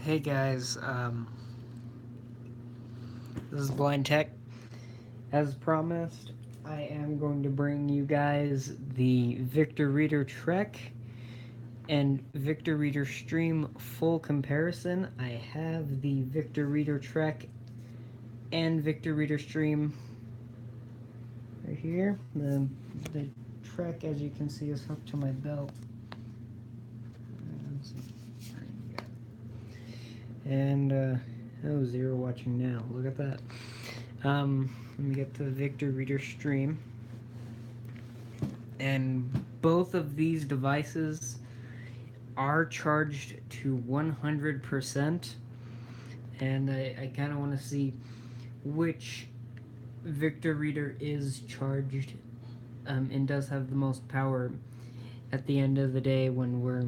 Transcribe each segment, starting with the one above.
Hey guys, this is Blind Tech. As promised, I am going to bring you guys the Victor Reader Trek and Victor Reader Stream full comparison. I have the Victor Reader Trek and Victor Reader Stream right here. The Trek, as you can see, is hooked to my belt. And, oh, zero watching now. Look at that. Let me get the Victor Reader Stream. And both of these devices are charged to 100%. And I kind of want to see which Victor Reader is charged and does have the most power at the end of the day when we're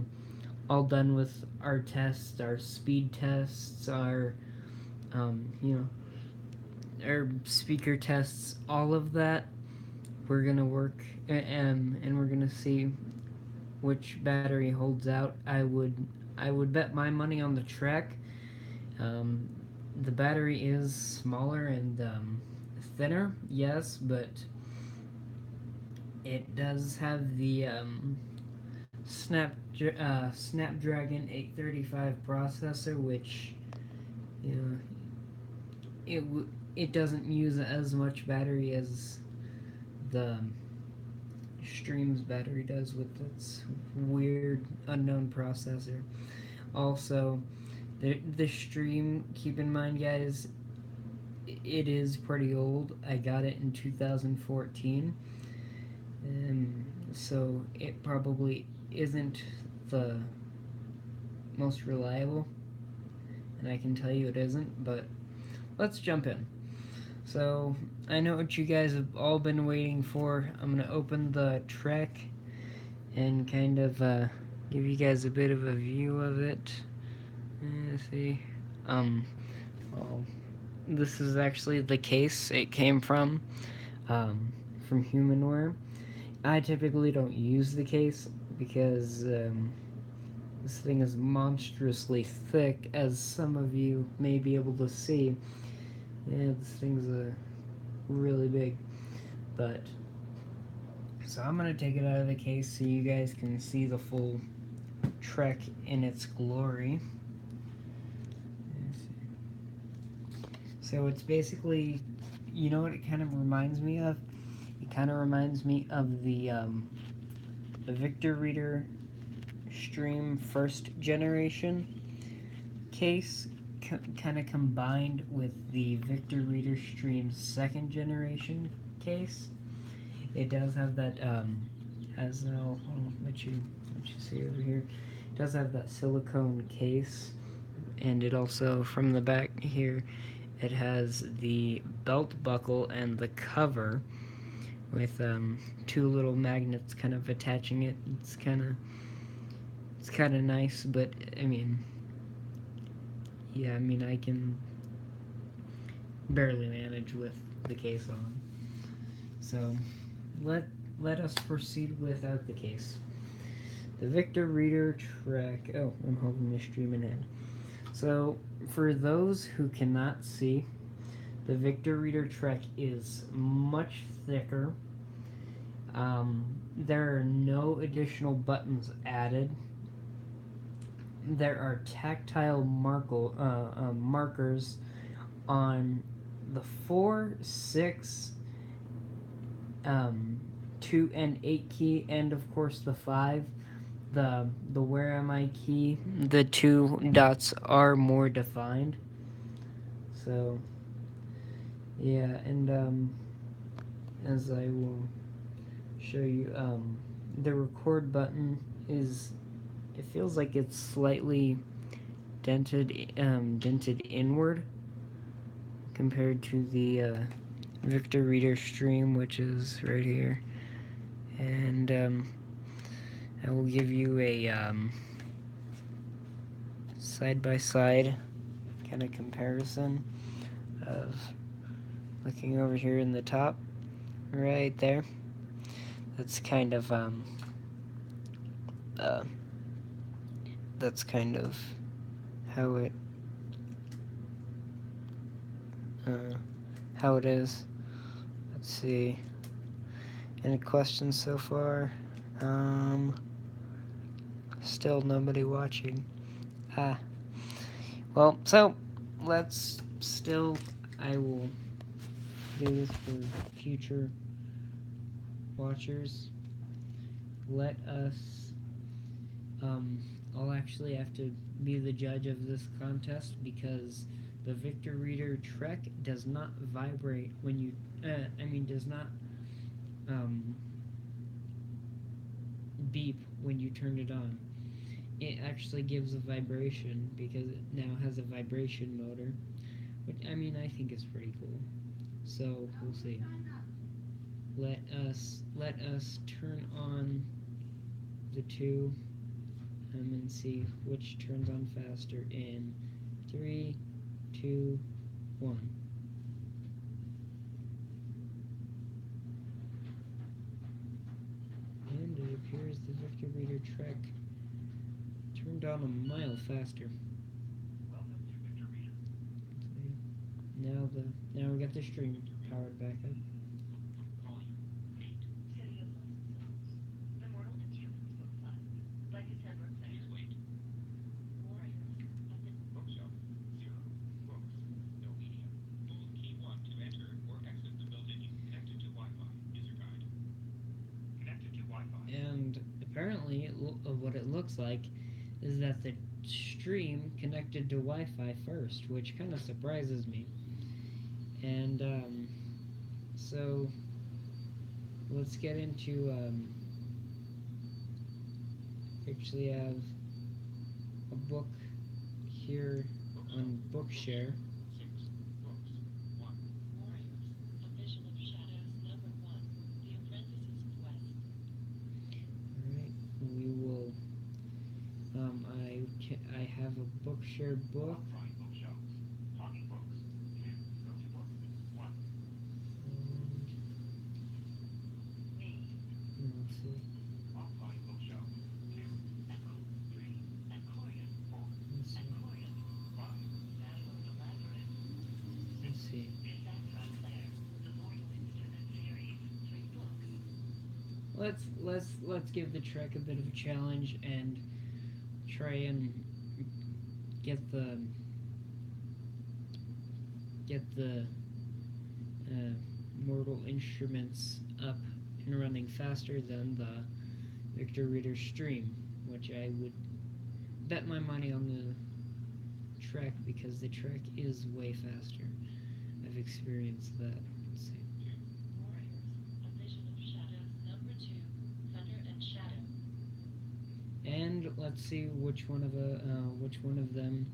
all done with our tests, our speed tests, our our speaker tests, all of that. We're gonna work and we're gonna see which battery holds out. I would bet my money on the Trek. Um, the battery is smaller and thinner, yes, but it does have the Snapdragon 835 processor, which you know it doesn't use as much battery as the Stream's battery does with its weird unknown processor. Also, the Stream, keep in mind, guys, it is pretty old. I got it in 2014, so it probably isn't the most reliable, and I can tell you it isn't, but let's jump in. So, I know what you guys have all been waiting for. I'm going to open the Trek and kind of give you guys a bit of a view of it. Let's see. Um, well, this is actually the case it came from Humanware. I typically don't use the case because this thing is monstrously thick, as some of you may be able to see. Yeah, this thing's really big. But so I'm gonna take it out of the case so you guys can see the full Trek in its glory. So it's basically, you know what it kind of reminds me of? It kind of reminds me of the Victor Reader Stream first generation case, kind of combined with the Victor Reader Stream second generation case. It does have that, as I'll let you see over here. It does have that silicone case, and it also, from the back here, it has the belt buckle and the cover with two little magnets kind of attaching it. It's kind of nice, but I mean, yeah, I mean I can barely manage with the case on. So let let us proceed without the case. The Victor Reader Trek. Oh, I'm holding the stream in hand. So for those who cannot see, the Victor Reader Trek is much thicker. There are no additional buttons added. There are tactile markers on the 4, 6, 2, and 8 key, and of course the 5. The where am I key, the two dots are more defined. So yeah, and as I will show you, the record button is, it feels like it's slightly dented inward compared to the Victor Reader Stream, which is right here. And I will give you a side by side kind of comparison of looking over here in the top, right there. That's kind of uh, that's kind of how it how it is. Let's see. Any questions so far? Still nobody watching. Well, so let's still. I will do this for future watchers. Let us. I'll actually have to be the judge of this contest because the Victor Reader Trek does not vibrate when you. Does not beep when you turn it on. It actually gives a vibration because it now has a vibration motor, which I think is pretty cool. So we'll see. Let us turn on the two and see which turns on faster in 3, 2, 1. And it appears the Victor Reader Trek turned on a mile faster. Now we got the stream powered back up. And apparently, what it looks like is that the stream connected to Wi-Fi first, which kind of surprises me. And so let's get into. Actually, have a book here on Bookshare. Alright, we will. I have a Bookshare book. Let's see. Let's see. Let's give the Trek a bit of a challenge and try and get the Mortal Instruments up and running faster than the Victor Reader stream, which I would bet my money on the Trek because the Trek is way faster. I've experienced that. Let's see. And let's see which one of them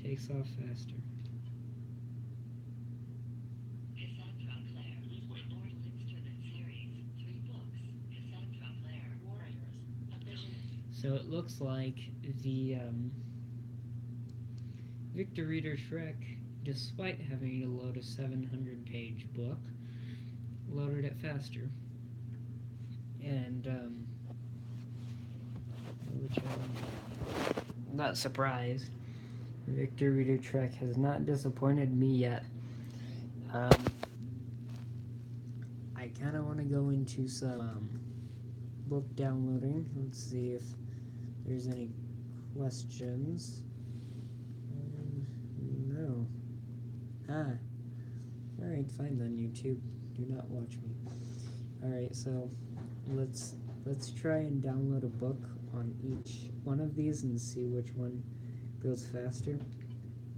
takes off faster. So it looks like the Victor Reader Trek, despite having to load a 700-page book, loaded it faster. And which I'm not surprised. Victor Reader Trek has not disappointed me yet. I kind of want to go into some book downloading. Let's see if there's any questions. No. Alright, fine then, YouTube. Do not watch me. Alright, so let's try and download a book on each one of these and see which one goes faster.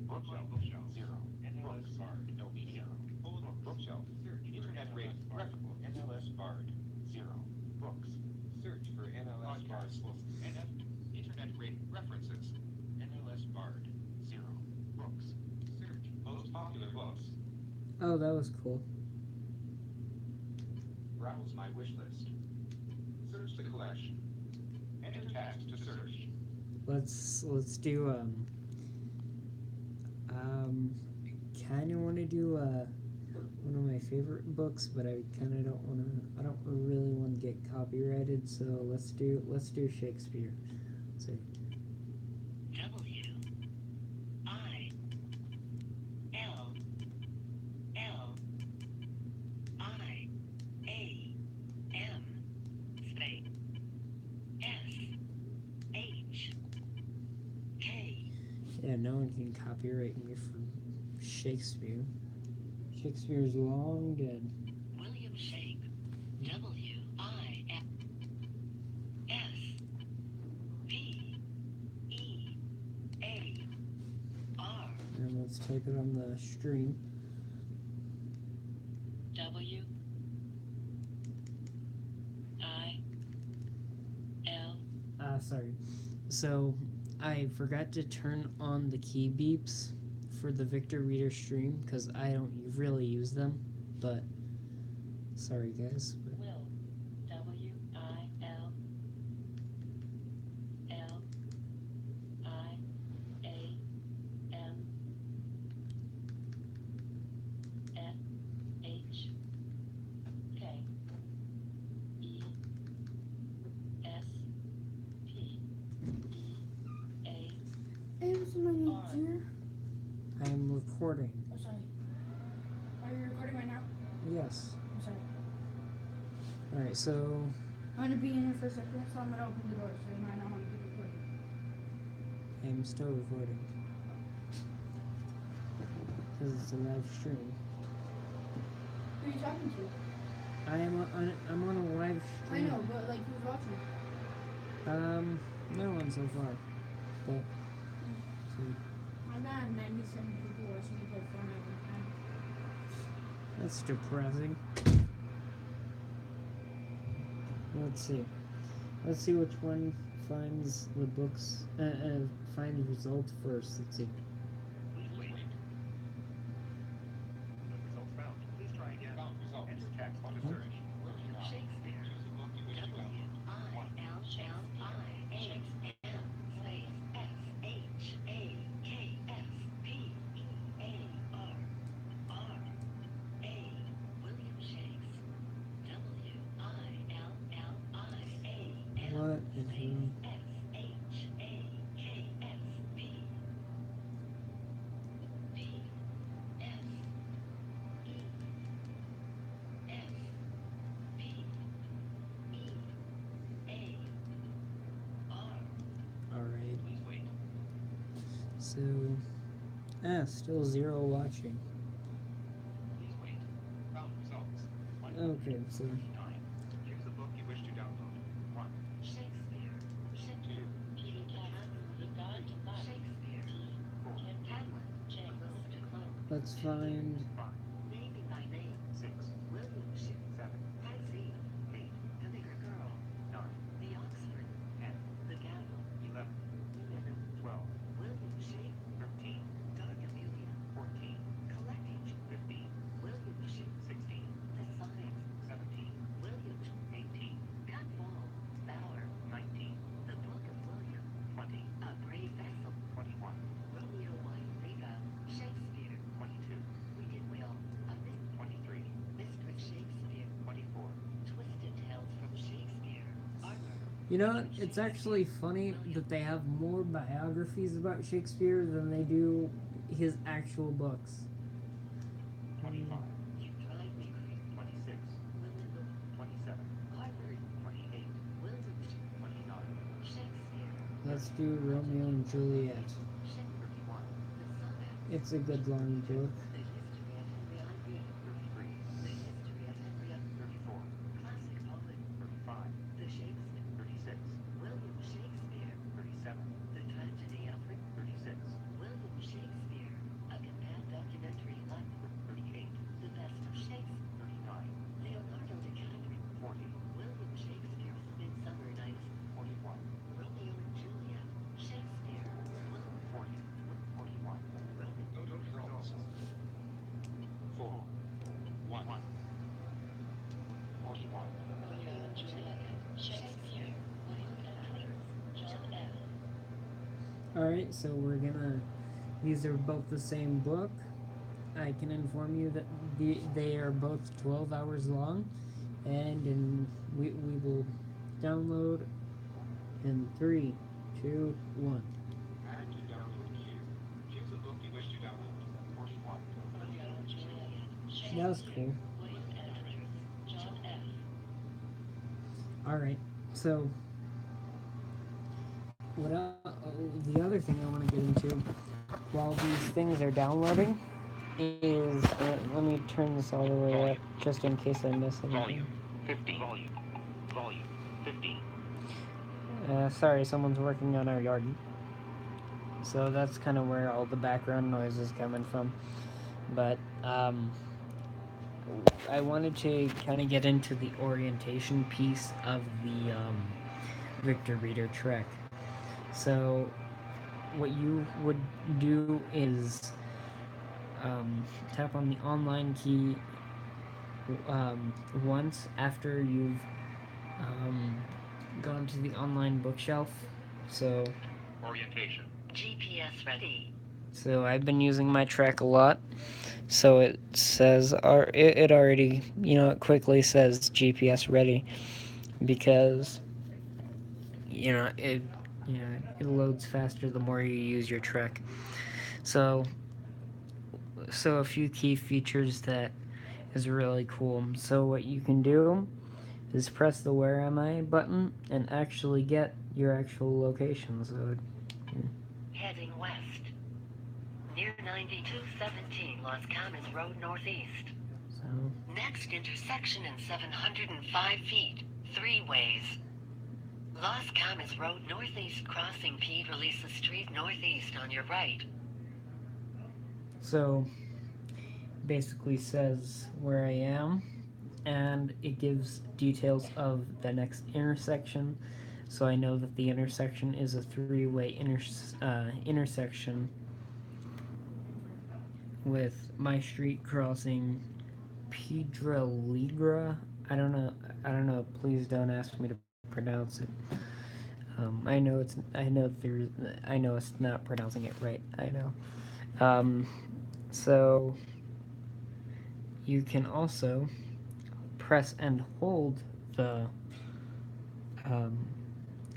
Bookshelf 0. NLS Bard, no media. Bookshelf search internet rate NLS Bard 0. Books search for NLS Bard internet rate references NLS Bard 0. Books search most popular books. Oh, that was cool. Browse my wish list. Search the collection. Enter text to search. Let's do kind of want to do one of my favorite books, but I kind of I don't really want to get copyrighted, so let's do Shakespeare. Let's see. Yeah, no one can copyright me for Shakespeare. Shakespeare's long dead. William Shakespeare. William. And let's type it on the stream. W I L. Sorry. So I forgot to turn on the key beeps for the Victor Reader stream because I don't really use them. But sorry, guys. Will. WILL. I am recording. Oh, sorry. Are you recording right now? Yes. I'm sorry. Alright, so I'm gonna be in here for a second, so I'm gonna open the door so you might not want to be recording. I'm still recording. Because it's a live stream. Who are you talking to? I'm on a live I stream. know, but like who's watching? No one so far. But My bad, 97 people watching me play Fortnite one time. that's depressing. Let's see. Let's see which one finds the books. Finds results first. Let's see. Wait. Results found. Please try again. Found result. Enter text on the search. Shakespeare. Choose a book you wish to download. What is he? Alright. Please wait. So still 0 watching. Please wait. Found results. Okay, so 9. Choose a book you wish to download. 1. Shakespeare. 2. let's find Maybe my name. 6. William 7. Patsy. 8. The bigger girl. 9. The Oxford. 10. The gavel. 11. 12. William Shakespeare. 13. Dark Amelia. 14. Collecting. 15. William Shakespeare. 16. The Sonnets. 17. William 18. Gunball. Bower. 19. The Book of William. 20. A Brave Vessel. 21. Romeo Wine Shakespeare. 22. We Did Will. A Bit. 23. Mr. Shakespeare. 24. Twisted Tales from Shakespeare. Arthur. You know, it's actually funny that they have more biographies about Shakespeare than they do his actual books. 25. You Drive Me Crazy. 26. William 27. Harvard. 28. William 29. Shakespeare. Let's do Romeo and Juliet. 31. The Sonnet. It's a good long book. The History of Henry IV. 33. The History of Henry IV. 34. Classic poet. 35. The Shakespeare. 36. William Shakespeare. 37. The Tragedy of 36. William Shakespeare. A companion documentary life. 38. The Best of Shakespeare. 39. Leonardo DiCaprio. 40. William Shakespeare's Midsummer Night's 41. Romeo and Juliet. Shakespeare. 40. 41. Results. 4. 1. 41. Romeo and Juliet. Shakespeare. William Edwards. John F. Alright, so we're gonna. These are both the same book. I can inform you that they are both 12 hours long, and we will download in 3, 2, 1. Add to download queue. Choose a book you wish to download. 41. Romeo and Juliet. That was cool. William Edwards. John F. Alright, so the other thing I want to get into while these things are downloading is let me turn this all the way up just in case I miss anything. Volume 50. Volume 50. Sorry, someone's working on our yard. So that's kind of where all the background noise is coming from. But I wanted to kind of get into the orientation piece of the Victor Reader Trek. So what you would do is tap on the online key once after you've gone to the online bookshelf. So Orientation. GPS ready. so I've been using my Trek a lot. So it says, it already, it quickly says GPS ready because, it loads faster the more you use your Trek. So, a few key features that is really cool. So what you can do is press the Where Am I button and actually get your actual location. So, Heading west. Near 9217 Las Camas Road Northeast. so Next intersection in 705 feet. 3 ways. Las Camas Road Northeast crossing P. Releases Street Northeast on your right. So basically says where I am, and it gives details of the next intersection. So I know that the intersection is a three-way intersection with my street crossing Pedra. I don't know. I don't know. Please don't ask me to pronounce it. I know it's. I know there's. I know it's not pronouncing it right. I know. So you can also press and hold the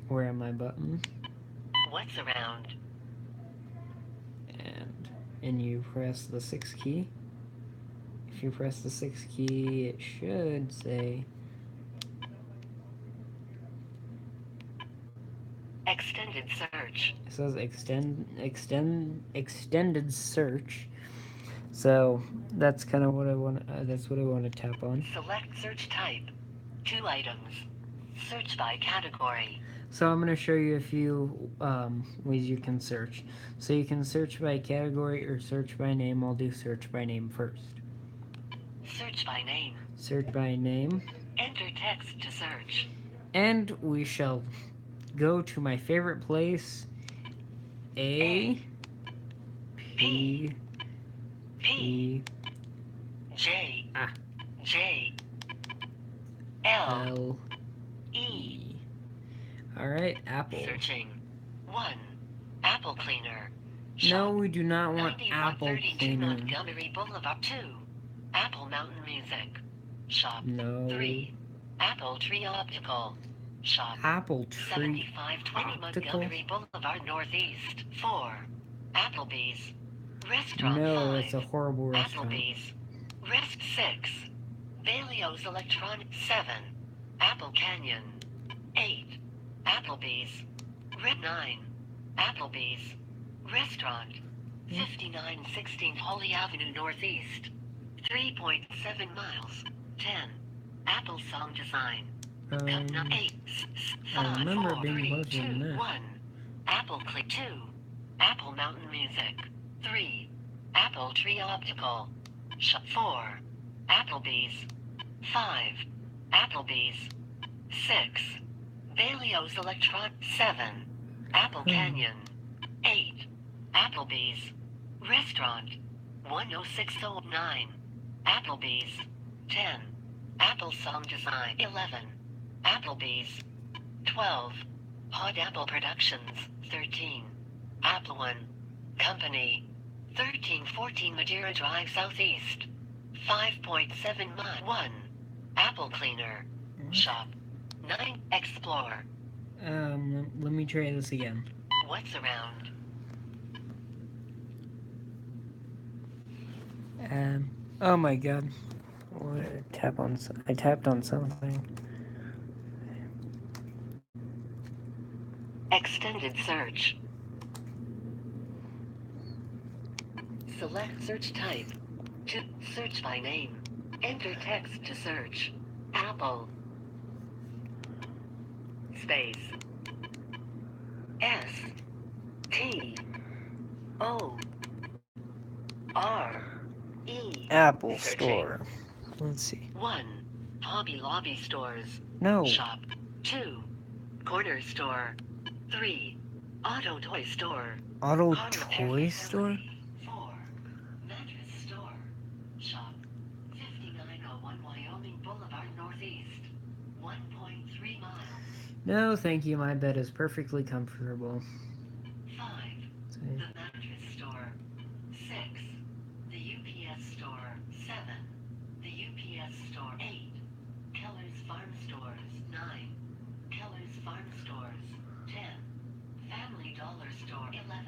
where am I button, What's around? and you press the 6 key. If you press the 6 key, it should say Extended search. it says extended search. So that's kind of what I want. That's what I want to tap on. Select search type. 2 items. Search by category. So I'm going to show you a few ways you can search. So you can search by category or search by name. I'll do search by name first. Search by name. Search by name. Enter text to search. And we shall go to my favorite place. A. P. P. J. Ah. J. L. L. E. Alright, Apple. Searching. 1. Apple cleaner. No, we do not want Apple 9132 cleaner. Montgomery Boulevard. 2. Apple Mountain Music. Shop. No. 3. Apple Tree Optical. Shop. Apple Tree 7520 Optical? Montgomery Boulevard Northeast. 4. Applebee's. Restaurant No, 5. it's a horrible restaurant. Applebee's. Rest 6. Balio's Electronic 7. Apple Canyon. 8. Applebee's. Red 9. Applebee's. Restaurant. 5916 Holly Avenue Northeast. 3.7 miles. 10. Apple Song Design. Cut 8. I remember 5, being 3, closer 2, than that. 1. Apple Click 2. Apple Mountain Music. 3. Apple Tree Optical. 4. Applebee's. 5. Applebee's. 6. Balio's Electron. 7. Apple Canyon. 8. Applebee's. Restaurant. 10609. Applebee's. 10. Apple Song Design. 11. Applebee's. 12. Hot Apple Productions. 13. Apple One. Company. 1314 Madeira Drive Southeast. 5.7 mile. 1. Apple Cleaner. Shop. 9. Explore. Let me try this again. What's around? Oh my god. What did I tap on? I tapped on something. Extended search. Select search type. To search by name. Enter text to search. Apple. Space. S. T. O. R. E. Apple Searching. Store. Let's see. 1. Hobby Lobby stores. No. Shop. 2. Corner store. 3. Auto toy store. Auto Car repair toy store? facility. 4. Mattress store. Shop. 5901 Wyoming Boulevard Northeast. 1.3 miles. No, thank you. My bed is perfectly comfortable. 5. So, The mattress store. 6. The UPS store. 7. The UPS store. 8. Keller's Farm Stores. 9. Keller's Farm Stores. 10. Family Dollar Store. 11.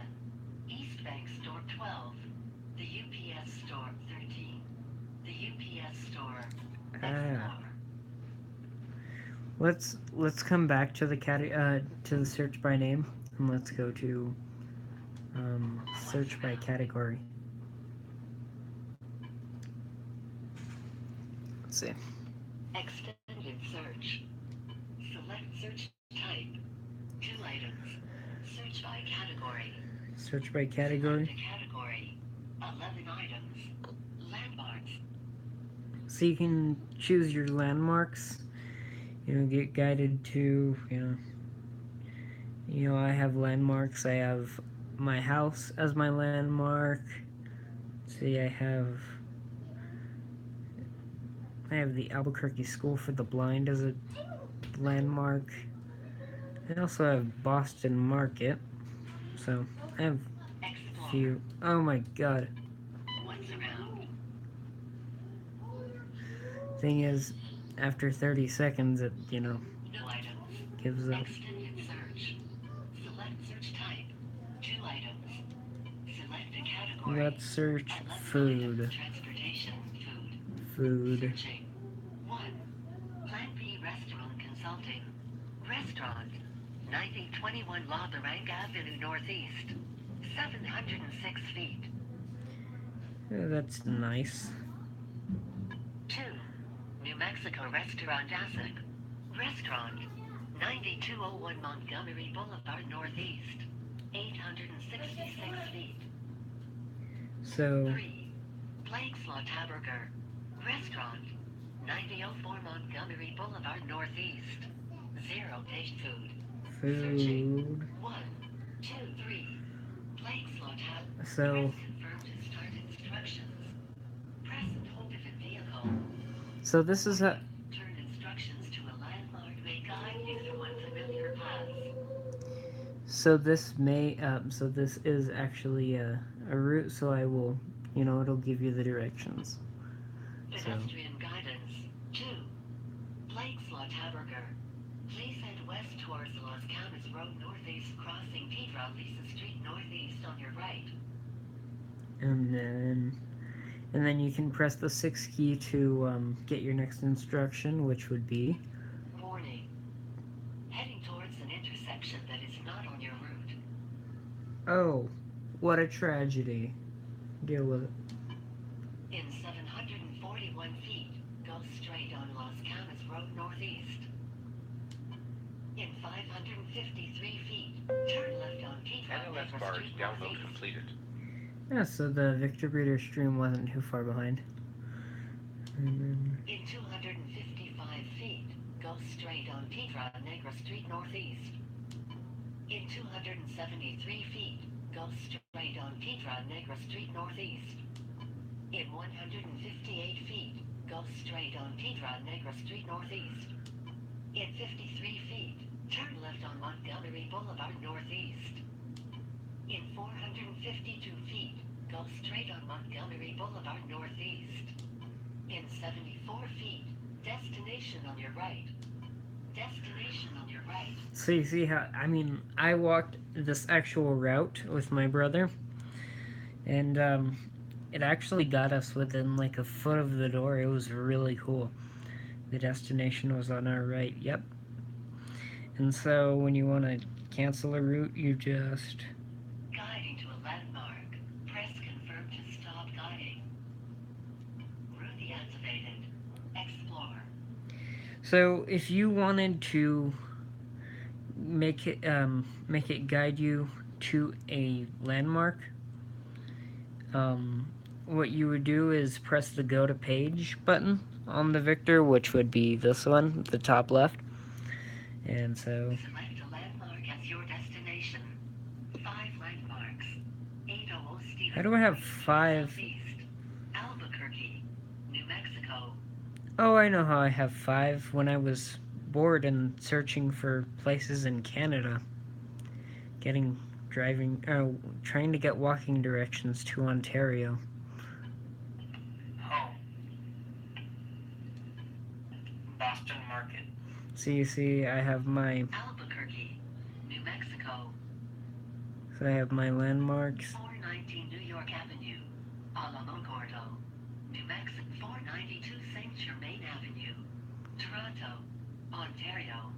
East Bank Store. 12. The UPS store. 13. The UPS store. Ah. Let's come back to the to the search by name, and let's go to search by category. Let's see. Extended search. Select search type. 2 items. Search by category. Search by Select category. a category. 11 items. Landmarks. So you can choose your landmarks. You know, get guided to, I have landmarks. I have my house as my landmark. See, I have the Albuquerque School for the Blind as a landmark. I also have Boston Market. So I have Explore. a few. Oh my god. What's around? Thing is, after 30 seconds, it, No items. gives up. Extended search. Select search type. 2 items. Select a category. Let's search 11 food. items. Transportation. Food. Food. Searching. 1. Plan B Restaurant Consulting. Restaurant. 9021 La Barranca Avenue Northeast. 706 feet. Yeah, that's nice. 2. New Mexico Restaurant ASIC. Restaurant. 9201 Montgomery Boulevard Northeast. 866 feet. So 3. Blake's Law Burger. Restaurant. 9004 Montgomery Boulevard Northeast. 0 taste food. food. 1, 2, 3. Blake's Law So Confirm to start instructions. Press and hold if in vehicle. so this is a Turn instructions to a landmark may guide you through unfamiliar paths. so this may so this is actually a route. So I will, it'll give you the directions. Pedestrian guidance. 2. Blake's Law Burger. Please head west towards Las Camas Road Northeast, crossing Pedro Lisa Street Northeast on your right. And then you can press the 6 key to get your next instruction, which would be Warning. Heading towards an intersection that is not on your route. oh, what a tragedy. Deal with it. In 741 feet, go straight on Las Camas Road Northeast. In 553 feet, turn left on Pedro NLS Lisa bars Street download Northeast. completed. Yeah, so the Victor Breeder stream wasn't too far behind. And then In 255 feet, go straight on Pedro Negra Street Northeast. In 273 feet, go straight on Pedro Negra Street Northeast. In 158 feet, go straight on Pedro Negra Street Northeast. In 53 feet, turn left on Montgomery Boulevard Northeast. In 452 feet, go straight on Montgomery Boulevard Northeast. In 74 feet, destination on your right. Destination on your right. so you see how I walked this actual route with my brother, and it actually got us within like a foot of the door. It was really cool. The destination was on our right. Yep. And so when you want to cancel a route, you just Guiding to a landmark. Press confirm to stop guiding. Route deactivated. Explore. So if you wanted to make it guide you to a landmark, what you would do is press the go to page button on the Victor, which would be this one, the top left. And so Select a landmark as your destination. 5 landmarks. 800 Stevens how do I have Street, 5? Southeast. Albuquerque, New Mexico. Oh, I know how I have 5. When I was bored and searching for places in Canada, trying to get walking directions to Ontario. Home. Boston Market. So you see, I have my Albuquerque, New Mexico. so I have my landmarks. 419 New York Avenue, Alamogordo, New Mexico. 492 Saint Germain Avenue, Toronto, Ontario.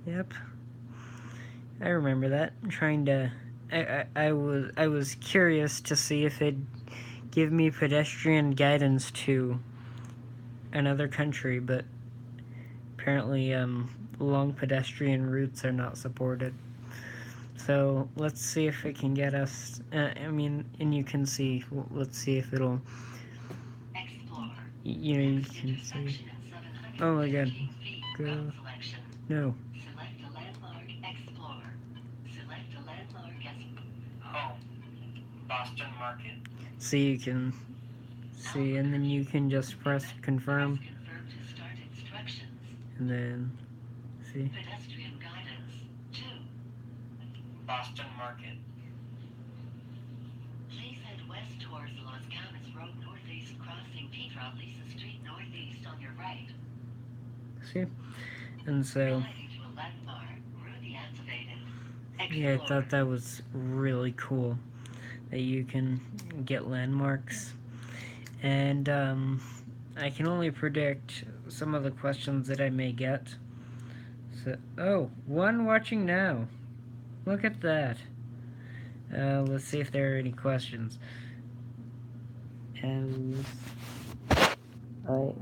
Yep, I remember that. I was curious to see if it'd give me pedestrian guidance to another country, but apparently long pedestrian routes are not supported. So let's see if it can get us. And you can see. Let's see if it'll. Explore. You can see. Oh my God. Go. No. Select a landmark. Explore. Select a landmark as Home. Boston Market. See, you can see, and then you can just press confirm, Press confirm to start instructions. and then see. Pedestrian guidance. 2. Boston Market. Please head west towards Los Camas Road northeast, crossing Pedro Lisa Street northeast on your right. See, and so Guiding to a landmark. Route deactivated. yeah, I Explore. thought that was really cool that you can get landmarks, and I can only predict some of the questions that I may get. So, oh, one watching now. Look at that. Let's see if there are any questions. And I.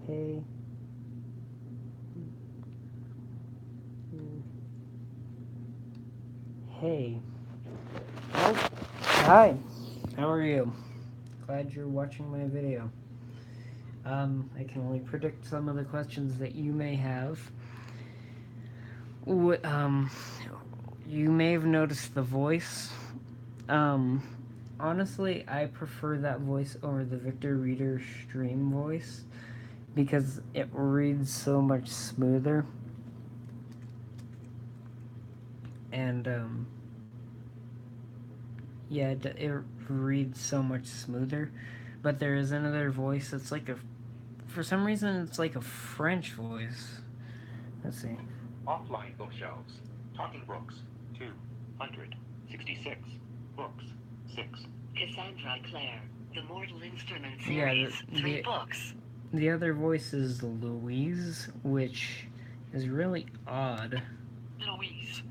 Hey. Hey. Oh, hi. How are you? Glad you're watching my video. I can only predict some of the questions that you may have. You may have noticed the voice. Honestly, I prefer that voice over the Victor Reader stream voice because it reads so much smoother. And, yeah, it reads so much smoother. But there is another voice that's like for some reason, it's like a French voice. Let's see. Offline bookshelves. Talking books. 266. Books. 6. Cassandra Clare. The Mortal Instrument Yeah, series. 3 books. The other voice is Louise, which is really odd. Louise.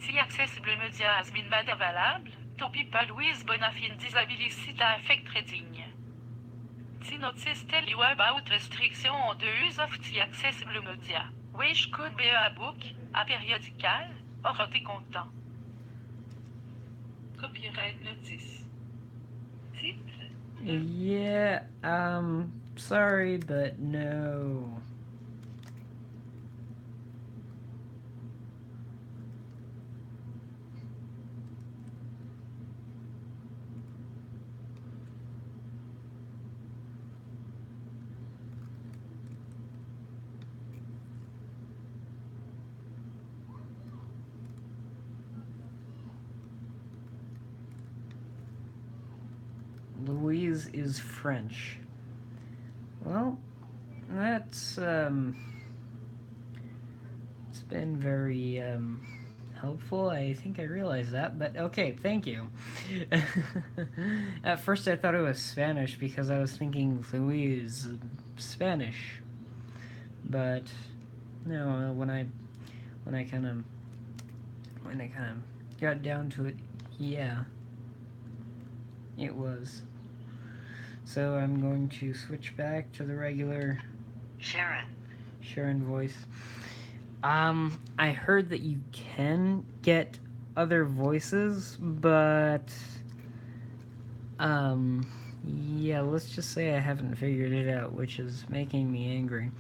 Si accessible média has been made available, topi pa Louise Bonafide disability ta effect trading. Si notice tell you about restriction de use of the accessible media, which could be a book, a périodical, or tes content. Copyright notice. Titre. Yeah, sorry, but no. Louise is French. Well, that's it's been very helpful. I think I realized that, but okay, thank you. At first, I thought it was Spanish because I was thinking Louise Spanish, but no. When I kind of when I kind of got down to it, yeah, it was. So I'm going to switch back to the regular Sharon voice. I heard that you can get other voices, but um, yeah, let's just say I haven't figured it out, which is making me angry.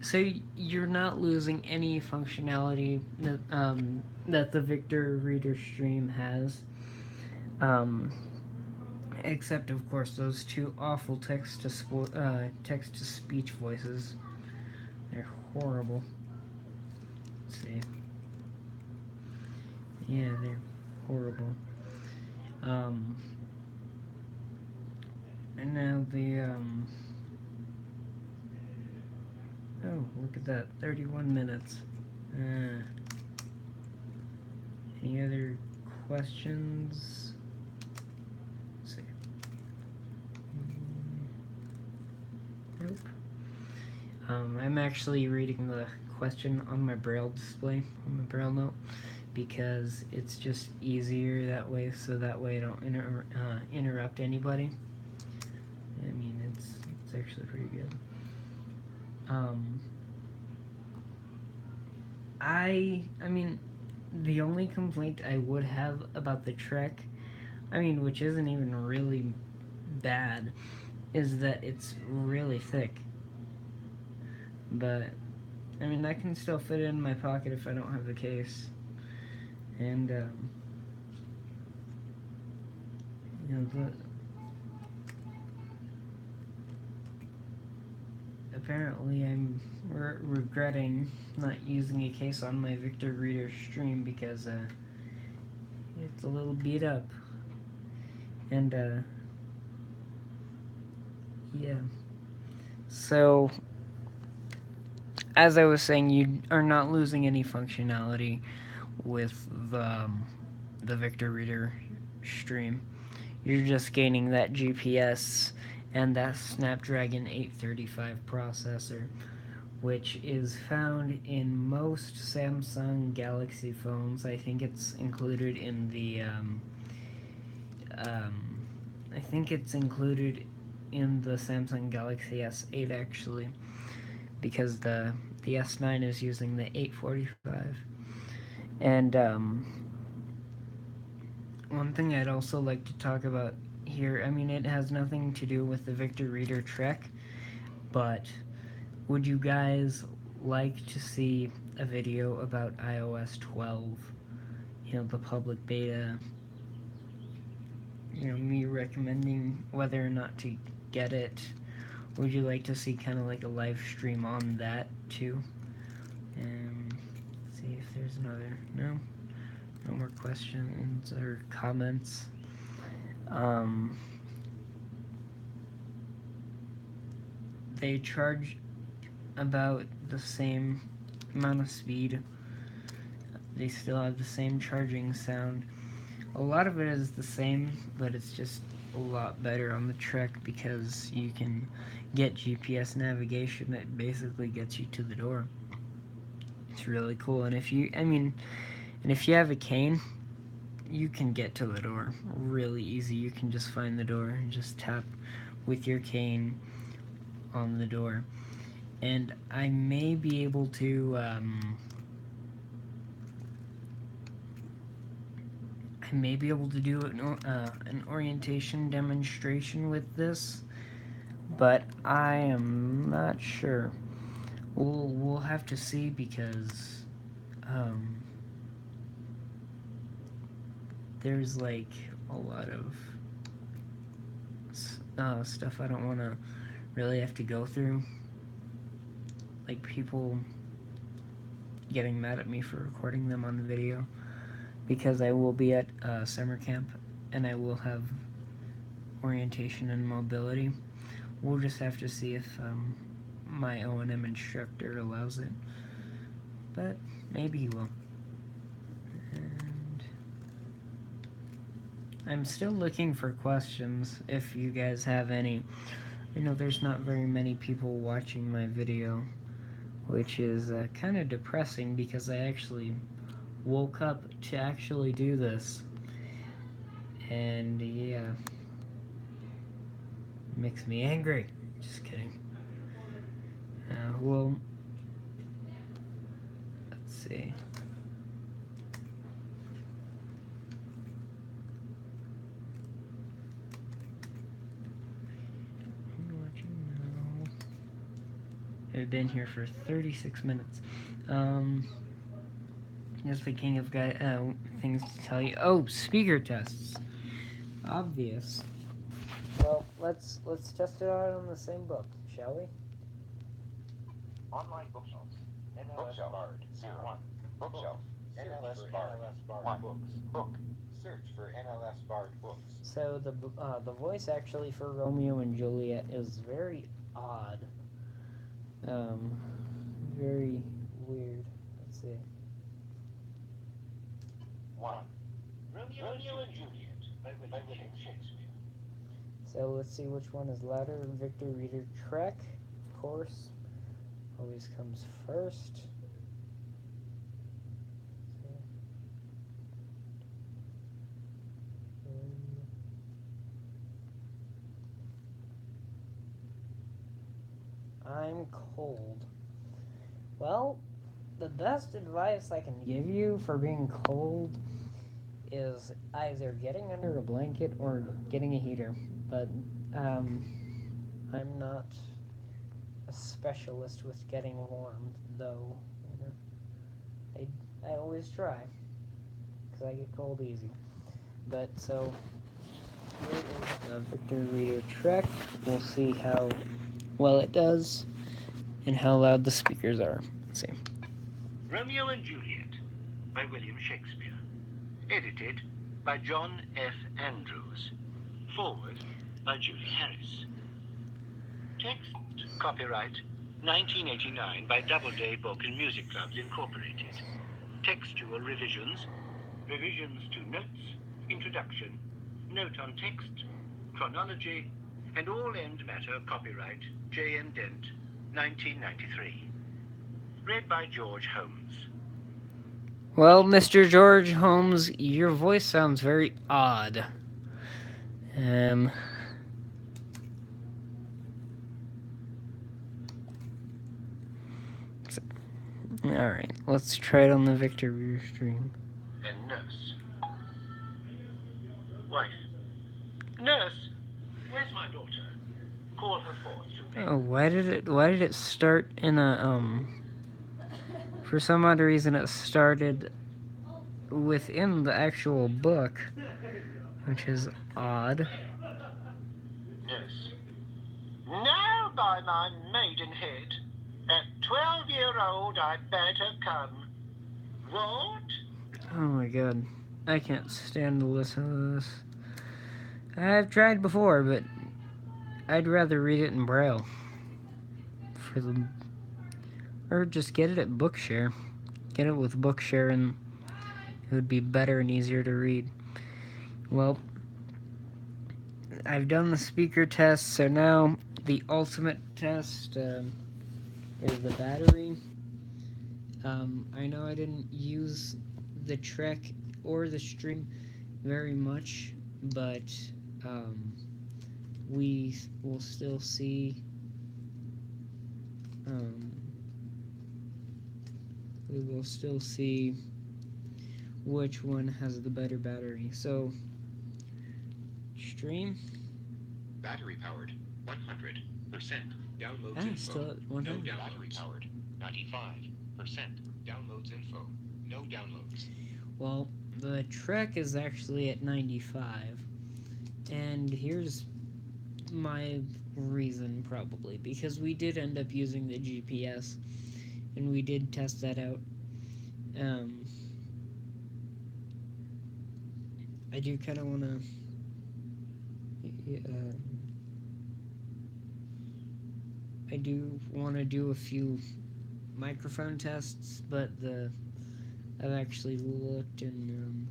So you're not losing any functionality that the Victor Reader Stream has, um, except of course those two awful text to speech voices. They're horrible. Let's see. Yeah, they're horrible. Um, and now oh, look at that, 31 minutes. Uh, any other questions? Let's see. Nope. I'm actually reading the question on my braille display, on my braille note, because it's just easier that way, so that way I don't interrupt anybody. I mean, it's actually pretty good. I mean, the only complaint I would have about the Trek, I mean, which isn't even really bad, is that it's really thick. But I mean, that can still fit in my pocket if I don't have the case. And you know, apparently I'm regretting not using a case on my Victor Reader Stream because it's a little beat up. And yeah. So as I was saying, you are not losing any functionality with the Victor Reader Stream. You're just gaining that GPS and that Snapdragon 835 processor, which is found in most Samsung Galaxy phones. I think it's included in the I think it's included in the Samsung Galaxy S8 actually, because the S9 is using the 845. And one thing I'd also like to talk about here, I mean, it has nothing to do with the Victor Reader Trek, but would you guys like to see a video about iOS 12? You know, the public beta. You know, me recommending whether or not to get it. Would you like to see kind of like a live stream on that too? And see if there's another. No? No more questions or comments. They charge about the same amount of speed. They still have the same charging sound. A lot of it is the same, but it's just a lot better on the Trek because you can get GPS navigation that basically gets you to the door. It's really cool. And if you have a cane, you can get to the door really easy. You can just find the door and just tap with your cane on the door. And I may be able to do an orientation demonstration with this, but I am not sure. We'll have to see because there's like a lot of stuff I don't want to really have to go through, like people getting mad at me for recording them on the video, because I will be at summer camp and I will have orientation and mobility. We'll just have to see if my O&M instructor allows it, but maybe he will. I'm still looking for questions if you guys have any. I know there's not very many people watching my video, which is kind of depressing because I actually woke up to actually do this. And yeah, makes me angry. Just kidding. Well, let's see. I've been here for 36 minutes. Just thinking of things to tell you. Oh, speaker tests. Obvious. Well, let's test it out on the same book, shall we? Online bookshelves. Bookshelf. Bard. 1. Bookshelf. NLS Bard. 1. Books. Book. Search for NLS Bard books. So the voice actually for Romeo and Juliet is very odd. Very weird. Let's see. 1. Romeo and Juliet by William Shakespeare. So let's see which one is louder. Victor Reader Trek, of course, always comes first. I'm cold. Well, the best advice I can give you for being cold is either getting under a blanket or getting a heater. But I'm not a specialist with getting warm, though. I always try because I get cold easy. But so here is the Victor Reader Trek. We'll see how well it does and how loud the speakers are. Let's see. Romeo and Juliet by William Shakespeare. Edited by John F. Andrews. Forward by Julie Harris. Text copyright 1989 by Doubleday Book and Music Clubs Incorporated. Textual revisions, revisions to notes, introduction, note on text, chronology, and all end matter copyright J.M. Dent, 1993. Read by George Holmes. Well, Mr. George Holmes, your voice sounds very odd. Alright, let's try it on the Victor Reader stream. And nurse. Wife. Nurse, where's my daughter? Call her forth to me. Oh, why did it start in a, for some odd reason it started within the actual book, which is odd. Nurse. Now by my maidenhead, at 12-year-old I bade her come. What? Oh my god, I can't stand to listen to this. I've tried before, but I'd rather read it in Braille. Or just get it at Bookshare. Get it with Bookshare and it would be better and easier to read. Well, I've done the speaker test, so now the ultimate test is the battery. I know I didn't use the Trek or the stream very much, but we will still see. We will still see which one has the better battery. So, stream. Battery powered, 100%. Downloads Ah, info. still at 100. No battery powered, 95%. Downloads info. No downloads. Well, the Trek is actually at 95. And here's my reason, probably. Because we did end up using the GPS. And we did test that out. I do kind of want to... I do want to do a few microphone tests, but I've actually looked and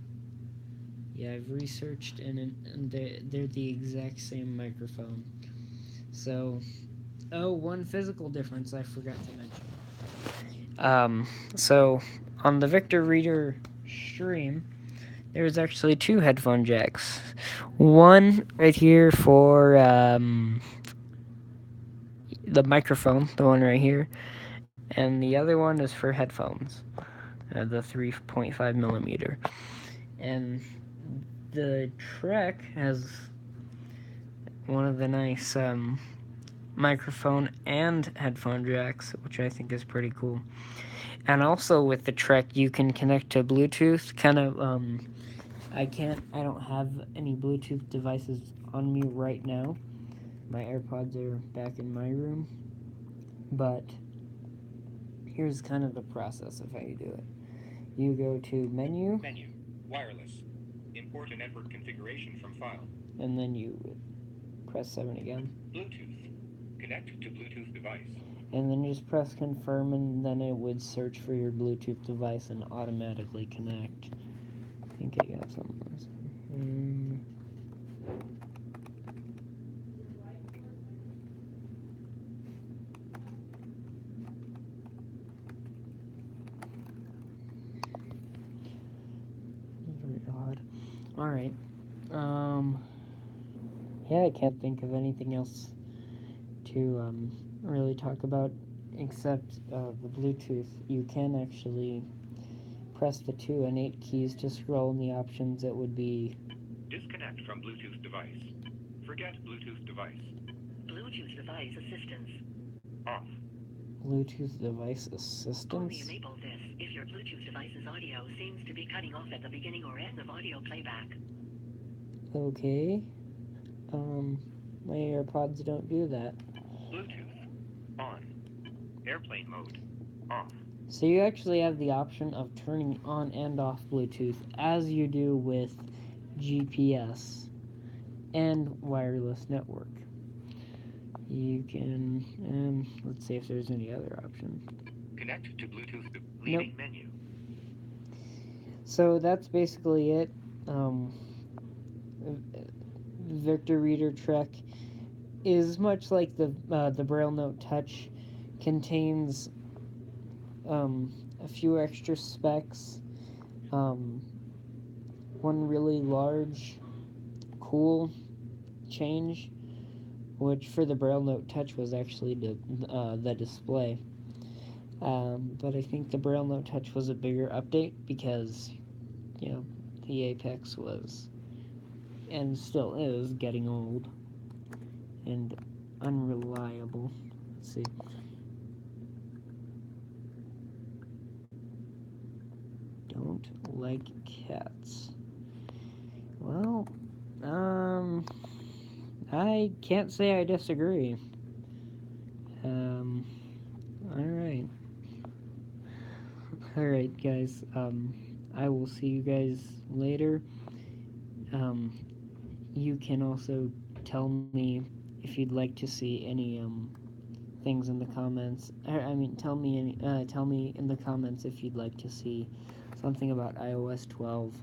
Yeah, I've researched and they're the exact same microphone. So, one physical difference I forgot to mention. So on the Victor Reader stream, there's actually two headphone jacks. One right here for the microphone, the one right here, and the other one is for headphones, the 3.5 millimeter. And the Trek has one of the nice microphone and headphone jacks, which I think is pretty cool. And also with the Trek, you can connect to Bluetooth. Kind of, I don't have any Bluetooth devices on me right now. My AirPods are back in my room. But here's kind of the process of how you do it. You go to menu. Menu. Wireless. Import a network configuration from file. And then you press 7 again. Bluetooth. Connect to Bluetooth device. And then you just press confirm, and then it would search for your Bluetooth device and automatically connect. I think I got something. Very odd. Alright. Yeah, I can't think of anything else to really talk about except the Bluetooth. You can actually press the 2 and 8 keys to scroll in the options. It would be Disconnect from Bluetooth device. Forget Bluetooth device. Bluetooth device assistance. Off. Bluetooth device Only assistance. enable this if your Bluetooth device's audio seems to be cutting off at the beginning or end of audio playback. Okay. My AirPods don't do that. Bluetooth. On. Airplane mode. Off. So you actually have the option of turning on and off Bluetooth as you do with GPS and wireless network. You can, let's see if there's any other option. Connect to Bluetooth. Leaving menu. So that's basically it. Victor Reader Trek is much like the Braille Note Touch, contains a few extra specs. One really large, cool change, which for the Braille Note Touch was actually the display. But I think the Braille Note Touch was a bigger update because, the Apex was, and still is, getting old and unreliable. Let's see. Don't like cats. Well, I can't say I disagree. Alright. Alright, guys. I will see you guys later. You can also tell me if you'd like to see any, things in the comments. Tell me in the comments if you'd like to see something about iOS 12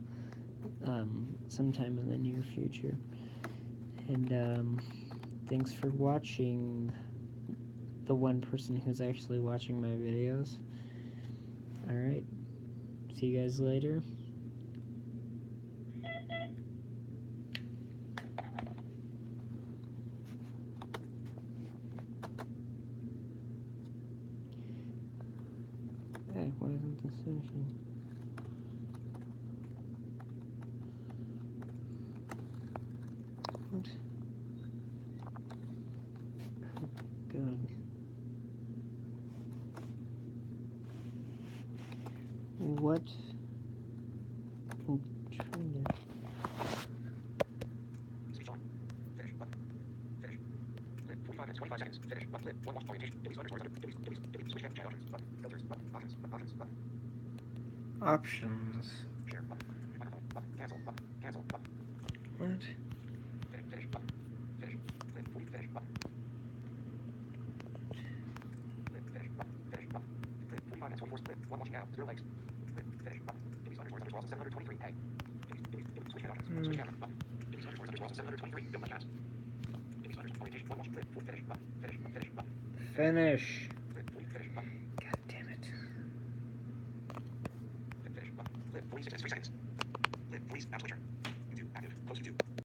sometime in the near future. And thanks for watching, the one person who's actually watching my videos. Alright, see you guys later. Hey, why isn't this finishing? What? God. What? I'm trying to... Speech on. Finish. Button. Finish. Clip 45 minutes, 25 seconds. Finish. Button. Clip. One watch orientation. Switch chat options. Button. Filters. Button. Options. Button. Options. Share. Button. Microphone. Button. Cancel. Button. Cancel. Button. What? Finish. Button. Finish. Clip 40. Finish. Button. Clip. Finish. Button. Finish. Button. Clip 45 minutes, 24. Clip. One watching now. 0 likes. Clip. Finish. Button. Switch chat Finish. God damn it. Finish button. Flip 46 3 seconds. Flip 40 absolute turn. U2 active. Close U2.